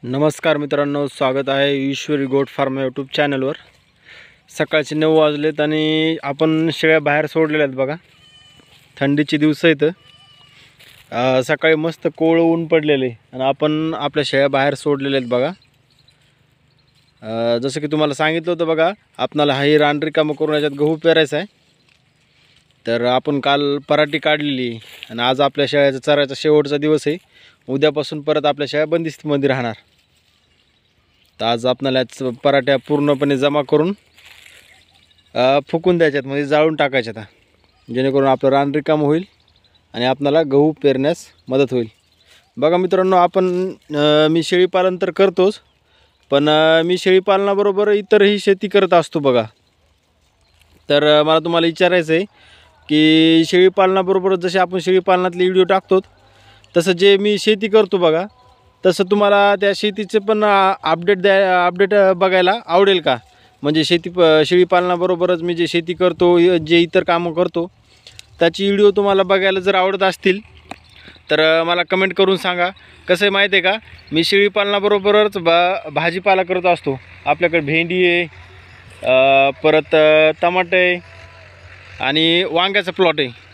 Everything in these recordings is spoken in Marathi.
नमस्कार मित्रांनो, स्वागत आहे ईश्वरी गोट फार्म यूट्यूब चॅनलवर। सकाळचे 9 वाजलेत आणि आपण शेळ्या बाहेर सोडलेल्या आहेत बघा। थंडीचे दिवस आहेत। सकाळी मस्त कोवळं ऊन पडलेले आणि आपण आपल्या शेळ्या बाहेर सोडलेल्या आहेत बघा। जसं की तुम्हाला सांगितलं होतं बघा, आपणाला हाही रान रिकामं करून याच्यात गहू पेरायचा आहे। तर आपण काल पराठी काढलेली आणि आज आपल्या शेळ्याचा चरायचा शेवटचा दिवस आहे। उद्यापासून परत आपल्या शेळ्या बंदिस्तीमध्ये राहणार। तर आज आपल्याला पराठ्या पूर्णपणे जमा करून फुकून द्यायच्यात, म्हणजे जाळून टाकायच्यात, जेणेकरून आपलं रान रिकामं होईल आणि आपल्याला गहू पेरण्यास मदत होईल। बघा मित्रांनो, मी शेळीपालन तर करतोच, पण मी शेळीपालनाबरोबर इतरही शेती करत असतो बघा। तर मला तुम्हाला विचारायचं आहे की शेळीपालनाबरोबर जसे आपण शेळीपालनातले व्हिडिओ टाकतो, तसं जे मी शेती करतो बघा, तसं तुम्हाला त्या शेतीचे पण अपडेट बघायला आवडेल का? म्हणजे शेळीपालनाबरोबरच मी जे शेती करतो, जे इतर कामं करतो, त्याची व्हिडिओ तुम्हाला बघायला जर आवडत असतील तर मला कमेंट करून सांगा। कसं आहे माहिती आहे का, मी शेळीपालनाबरोबरच भाजीपाला करत असतो। आपल्याकडे भेंडी आहे, परत टमाटे आहे आणि वांग्याचा प्लॉट आहे।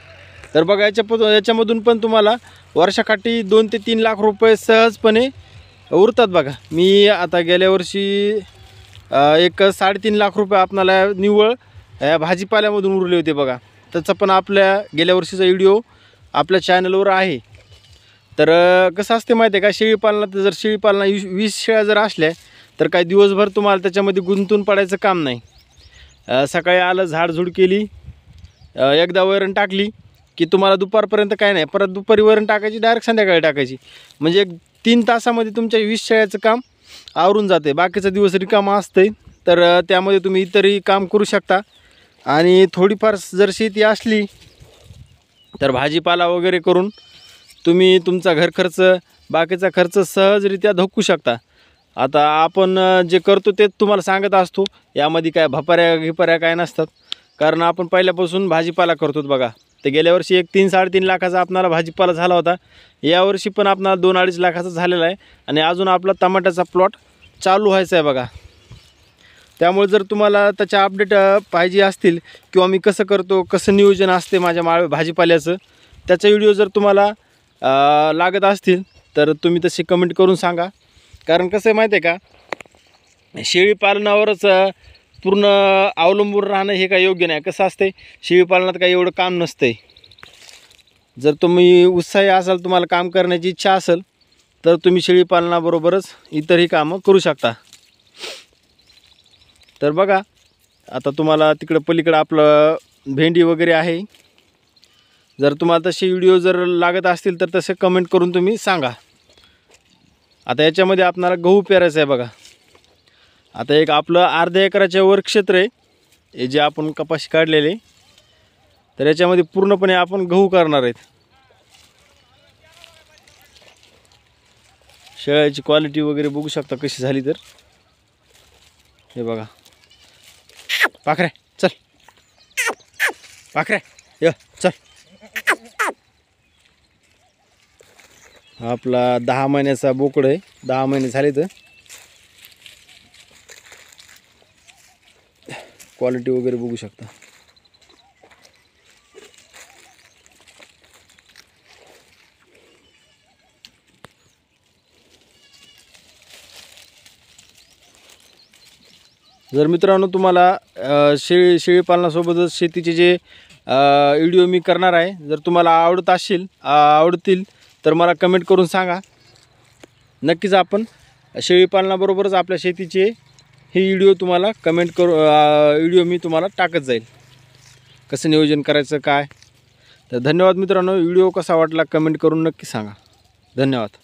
तर बघा, याच्यामधून पण तुम्हाला वर्षाकाठी 2 ते 3 लाख रुपये सहजपणे उरतात बघा। मी आता गेल्या वर्षी एक 3.5 लाख रुपये आपणाला निव्वळ भाजीपाल्यामधून उरले होते बघा। त्याचा पण आपल्या गेल्या वर्षीचा व्हिडिओ आपल्या चॅनलवर आहे। तर कसं असते माहिती आहे का, शेळीपालनात जर 20 शेळ्या जर असल्या तर काही दिवसभर तुम्हाला त्याच्यामध्ये गुंतून पडायचं काम नाही। सकाळी आलं, झाडझूड केली, एकदा वैरण टाकली की तुम्हाला दुपारपर्यंत काय नाही, परत दुपारी वैरण टाकायची, डायरेक्ट संध्याकाळी टाकायची, म्हणजे 3 तासामध्ये तुमच्या 20 शेळ्याचं काम आवरून जाते। बाकीचा दिवस रिकामा असते, तर त्यामध्ये तुम्ही इतरही काम करू शकता। आणि थोडीफार जर शेती असली तर भाजीपाला वगैरे करून तुम्ही तुमचा घर खर्च, बाकीचा खर्च सहजरित्या धोकू शकता। आता आपण जे करतो ते तुम्हाला सांगत असतो, यामध्ये काय भपाऱ्या काय नसतात, कारण आपण पहिल्यापासून भाजीपाला करतो बघा। ते गेल्या वर्षी 3-3.5 लाखाचा आपणाला भाजीपाला झाला होता। यावर्षी पण आपणाला 2-2.5 लाखाचा झालेला आहे आणि अजून आपला टमाट्याचा प्लॉट चालू व्हायचा आहे बघा। त्यामुळे जर तुम्हाला त्याच्या अपडेट पाहिजे असतील किंवा मी कसं करतो, कसं नियोजन असते माझ्या भाजीपाल्याचं, त्याचा व्हिडिओ जर तुम्हाला लागत असतील तर तुम्ही तशी कमेंट करून सांगा। कारण कसं आहे माहिती आहे का, शेळीपालनावरच पूर्ण अवलंबून राहणं हे काही योग्य नाही। कसं असते, शेळीपालनात काही एवढं काम नसते। जर तुम्ही उत्साही असाल, तुम्हाला काम करण्याची इच्छा असेल, तर तुम्ही शेळीपालनाबरोबरच इतरही कामं करू शकता। तर बघा, आता तुम्हाला तिकडं पलीकडं आपलं भेंडी वगैरे आहे। जर तुम्हाला तसे व्हिडिओ जर लागत असतील तर तसे कमेंट करून तुम्ही सांगा। आता याच्यामध्ये आपल्याला गहू पेरायचं आहे बघा। आता एक आपलं अर्ध्या एकराच्या वर क्षेत्र आहे, हे जे आपण कपाशी काढलेले, तर याच्यामध्ये पूर्णपणे आपण गहू करणार आहेत। शेळ्याची क्वालिटी वगैरे बघू शकता कशी झाली, तर हे बघा। पाखरे चल, पाखरे ये चल। आपला 10 महिन्याचा बोकड आहे, 10 महिने झाले। तर क्वालिटी वगैरे बघू शकता। जर मित्रांनो तुम्हाला शेळीपालनासोबतच शेतीचे जे व्हिडिओ मी करणार आहे, जर तुम्हाला आवडतील तर मला कमेंट करून सांगा। नक्कीच आपण शेळीपालनाबरोबरच आपल्या शेतीचे हे व्हिडिओ तुम्हाला व्हिडिओ मी तुम्हाला टाकत जाईल, कसं नियोजन करायचं काय। तर धन्यवाद मित्रांनो, व्हिडिओ कसा वाटला कमेंट करून नक्की सांगा। धन्यवाद।